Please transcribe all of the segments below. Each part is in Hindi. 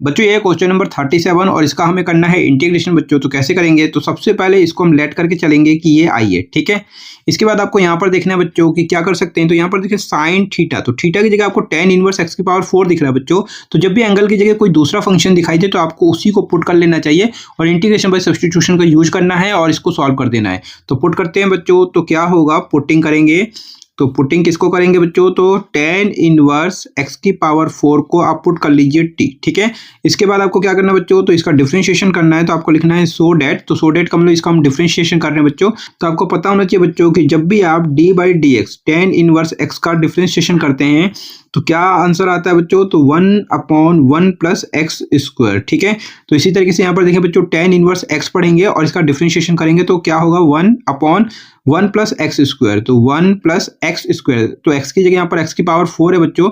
बच्चों ये क्वेश्चन नंबर 37 और इसका हमें करना है इंटीग्रेशन बच्चों। तो कैसे करेंगे, तो सबसे पहले इसको हम लेट करके चलेंगे कि ये आई है, ठीक है। इसके बाद आपको यहाँ पर देखना है बच्चों कि क्या कर सकते हैं। तो यहाँ पर देखिए साइन थीटा, तो थीटा की जगह आपको tan इनवर्स x की पावर 4 दिख रहा है बच्चों। तो जब भी एंगल की जगह कोई दूसरा फंक्शन दिखाई दे तो आपको उसी को पुट कर लेना चाहिए और इंटीग्रेशन बाय सब्स्टिट्यूशन का यूज करना है और इसको सॉल्व कर देना है। तो पुट करते हैं बच्चों, तो क्या होगा, पुटिंग करेंगे। तो पुटिंग किसको करेंगे बच्चों, तो tan इनवर्स x की पावर 4 को आप पुट कर लीजिए t, ठीक है। इसके बाद आपको क्या करना है बच्चों, तो इसका डिफरेंशिएशन करना है। तो आपको लिखना है सो डेट, तो सो डेट का मतलब इसका हम डिफरेंशिएशन कर रहे हैं बच्चों। तो आपको पता होना चाहिए बच्चों कि जब भी आप d by D x tan inverse x का डिफरेंशिएशन करते हैं तो क्या आंसर आता है बच्चों, तो 1/1 प्लस एक्स स्क्वायर, ठीक है। तो इसी तरीके से यहाँ पर देखें बच्चों, tan इनवर्स x पढ़ेंगे और इसका डिफरेंशिएशन करेंगे तो क्या होगा 1/1 प्लस एक्स स्क्वायर, तो 1 प्लस एक्स स्क्वायर। तो x की जगह यहाँ पर x की पावर 4 है बच्चों,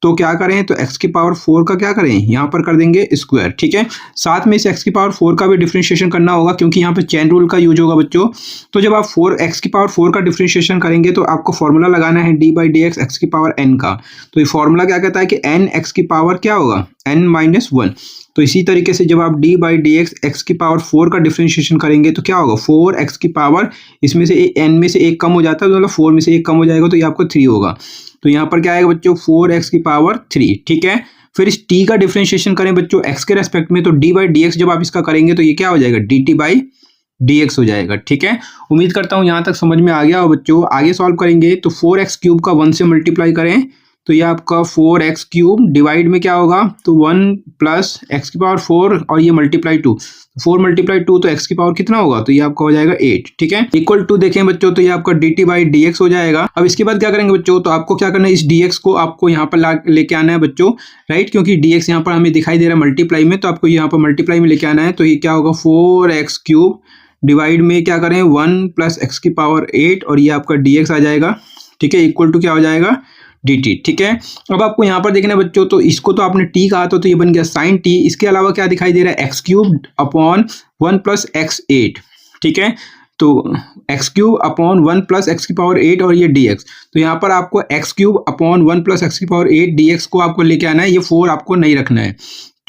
तो क्या करें, तो x की पावर 4 का क्या करें, यहाँ पर कर देंगे स्क्वायर, ठीक है। साथ में इस x की पावर 4 का भी डिफरेंशिएशन करना होगा क्योंकि यहाँ पे चेन रूल का यूज होगा बच्चों। तो जब आप x की पावर 4 का डिफरेंशिएशन करेंगे तो आपको फॉर्मूला लगाना है d by D x x की पावर n का। तो ये फॉर्मूला क्या कहता है कि n x की पावर क्या होगा, n-1। तो इसी तरीके से जब आप d by D x x की पावर 4 का डिफरेंशिएशन करेंगे तो क्या होगा, 4x की पावर, इसमें से n में से एक कम हो जाता है तो मतलब 4 में से एक कम हो जाएगा तो ये आपको 3 होगा। तो यहाँ पर क्या आएगा बच्चों, 4x की पावर 3, ठीक है। फिर इस t का डिफरेंशिएशन करें बच्चों x के रेस्पेक्ट में, तो d बाई डी एक्स जब आप इसका करेंगे तो ये क्या हो जाएगा, dt बाई डी एक्स हो जाएगा, ठीक है। उम्मीद करता हूँ यहाँ तक समझ में आ गया हो बच्चों। आगे सॉल्व करेंगे तो 4x क्यूब का 1 से मल्टीप्लाई करें तो ये आपका 4x क्यूब डिवाइड में क्या होगा, तो 1 प्लस एक्स की पावर 4 और ये मल्टीप्लाई 2, 4 मल्टीप्लाई 2 तो x की पावर कितना होगा, तो ये आपका हो जाएगा 8, ठीक है। इक्वल टू देखें बच्चों तो ये आपका dt बाई डी एक्स हो जाएगा। अब इसके बाद क्या करेंगे बच्चों, तो आपको क्या करना है, इस dx को आपको यहाँ पर लेके आना है बच्चों, राइट, क्योंकि dx यहाँ पर हमें दिखाई दे रहा है मल्टीप्लाई में, तो आपको यहाँ पर मल्टीप्लाई में लेके आना है। तो ये क्या होगा, 4x क्यूब डिवाइड में क्या करें 1 प्लस एक्स की पावर 8 और ये आपका dx आ जाएगा, ठीक है, इक्वल टू क्या हो जाएगा, dt, ठीक है। अब आपको यहाँ पर देखना है बच्चों, तो इसको तो आपने t कहा तो ये बन गया sin t। इसके अलावा क्या दिखाई दे रहा है, x cube upon 1 plus x 8, ठीक है। तो x cube upon 1 plus x की पावर 8 और ये dx, तो यहाँ पर आपको x cube upon 1 plus x की पावर 8 dx को आपको लेके आना है, ये 4 आपको नहीं रखना है।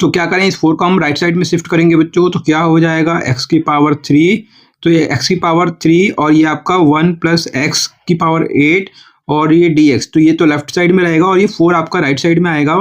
तो क्या करें, इस 4 को हम राइट साइड में शिफ्ट करेंगे बच्चों, तो क्या हो जाएगा x की पावर 3, तो ये x की पावर 3 और ये आपका 1 प्लस एक्स की पावर 8 और ये dx, तो ये तो लेफ्ट साइड में रहेगा और ये 4 आपका राइट साइड में आएगा।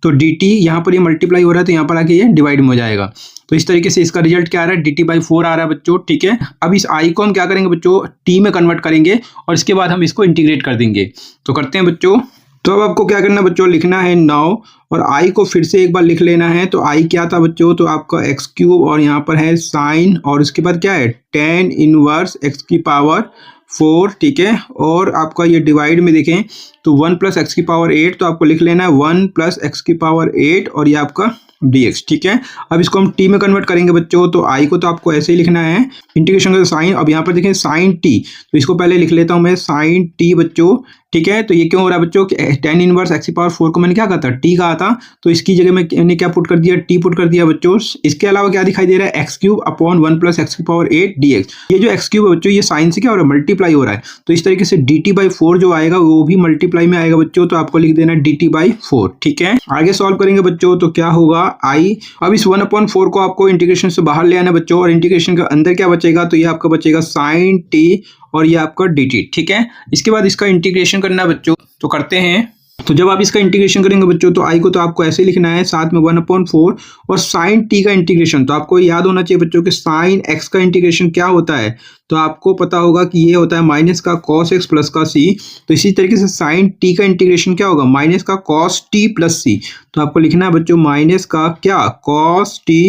तो dt यहाँ पर ये मल्टीप्लाई हो रहा है तो यहाँ पर आके ये डिवाइड में हो जाएगा। तो इस तरीके से इसका रिजल्ट क्या आ रहा है, dt बाई 4 आ रहा है बच्चों, ठीक है। अब इस i को हम क्या करेंगे बच्चों, t में कन्वर्ट करेंगे और इसके बाद हम इसको इंटीग्रेट कर देंगे। तो करते हैं बच्चों। तो अब आपको क्या करना है बच्चों, लिखना है 9 और i को फिर से एक बार लिख लेना है। तो i क्या था बच्चों, तो आपका x क्यूब और यहाँ पर है साइन और उसके बाद क्या है tan इनवर्स x की पावर 4, ठीक है। और आपका ये डिवाइड में देखें तो 1 प्लस एक्स की पावर 8, तो आपको लिख लेना है 1 प्लस एक्स की पावर 8 और ये आपका dx, ठीक है। अब इसको हम t में कन्वर्ट करेंगे बच्चों, तो i को तो आपको ऐसे ही लिखना है, इंटीग्रेशन का साइन। अब यहाँ पर देखें साइन t, तो इसको पहले लिख लेता हूँ मैं साइन t बच्चों, ठीक है। तो ये क्यों हो रहा है बच्चों, tan इनवर्स एक्स की पावर 4 को मैंने क्या कहा था, t कहा था, तो इसकी जगह मैंने क्या पुट कर दिया, t पुट कर दिया बच्चों। इसके अलावा क्या दिखाई दे रहा है, x cube upon 1 plus x की पावर 8 dx। ये जो x क्यूब है बच्चों, ये साइन से क्या हो रहा है, मल्टीप्लाई हो रहा है, तो इस तरीके से dt बाई 4 जो आएगा वो भी मल्टीप्लाई में आएगा बच्चों। तो आपको लिख देना dt बाई 4, ठीक है। आगे सॉल्व करेंगे बच्चों, तो क्या होगा i। अब इस 1/4 को आपको इंटीग्रेशन से बाहर ले आना बच्चों और इंटीग्रेशन के अंदर क्या बचेगा, तो ये आपका बचेगा sin t और ये आपका dt, ठीक है। इसके बाद इसका इंटीग्रेशन करना है बच्चों, तो करते हैं। तो जब आप इसका इंटीग्रेशन करेंगे बच्चों, तो i को तो आपको ऐसे लिखना है, साथ में 1/4 और sin t का इंटीग्रेशन। तो आपको याद होना चाहिए बच्चों कि sin x का इंटीग्रेशन क्या होता है, तो आपको पता होगा कि ये होता है माइनस का cos x प्लस का c। तो इसी तरीके से sin t का इंटीग्रेशन क्या होगा, माइनस का cos t प्लस c। तो आपको लिखना है बच्चों माइनस का क्या, cos t,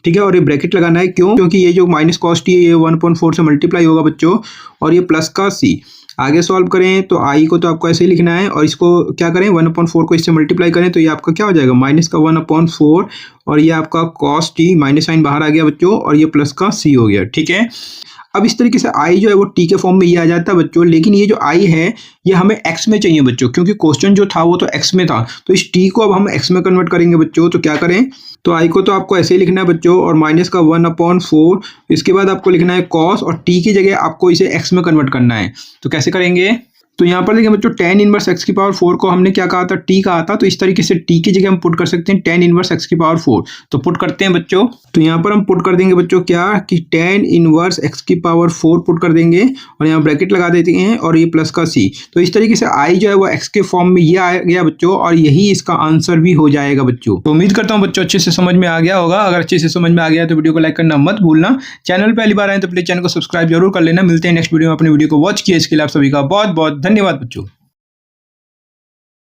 ठीक है। और ये ब्रैकेट लगाना है, क्यों, क्योंकि ये जो माइनस cos t है ये 1/4 से मल्टीप्लाई होगा बच्चों और ये प्लस का c। आगे सॉल्व करें तो i को तो आपको ऐसे ही लिखना है और इसको क्या करें 1/4 को इससे मल्टीप्लाई करें तो ये आपका क्या हो जाएगा, माइनस का 1/4 और ये आपका cos t, माइनस साइन बाहर आ गया बच्चों और ये प्लस का c हो गया, ठीक है। अब इस तरीके से i जो है वो t के फॉर्म में ये आ जाता है बच्चों, लेकिन ये जो i है ये हमें x में चाहिए बच्चों, क्योंकि क्वेश्चन जो था वो तो x में था। तो इस t को अब हम x में कन्वर्ट करेंगे बच्चों। तो क्या करें, तो i को तो आपको ऐसे ही लिखना है बच्चों और माइनस का 1/4, इसके बाद आपको लिखना है cos और t की जगह आपको इसे x में कन्वर्ट करना है। तो कैसे करेंगे, तो यहाँ पर देखिए बच्चों tan इनवर्स x की पावर 4 को हमने क्या कहा था, t कहा था, तो इस तरीके से t की जगह हम पुट कर सकते हैं tan इनवर्स x की पावर 4। तो पुट करते हैं बच्चों, तो यहाँ पर हम पुट कर देंगे बच्चों क्या कि tan इनवर्स x की पावर 4 पुट कर देंगे और यहाँ ब्रैकेट लगा देते हैं और ये प्लस का c। तो इस तरीके से i जो है वो x के फॉर्म में ये आ गया बच्चों और यही इसका आंसर भी हो जाएगा बच्चों। तो उम्मीद करता हूँ बच्चों अच्छे से समझ में आ गया होगा। अगर अच्छे से समझ में आ गया तो वीडियो को लाइक करना मत भूलना। चैनल पहली बार आए तो प्लीज चैनल को सब्सक्राइब जरूर कर लेना। मिलते हैं नेक्स्ट वीडियो में, अपने वीडियो को वॉच किए इसके लिए आप सभी का बहुत बहुत धन्यवाद बच्चों।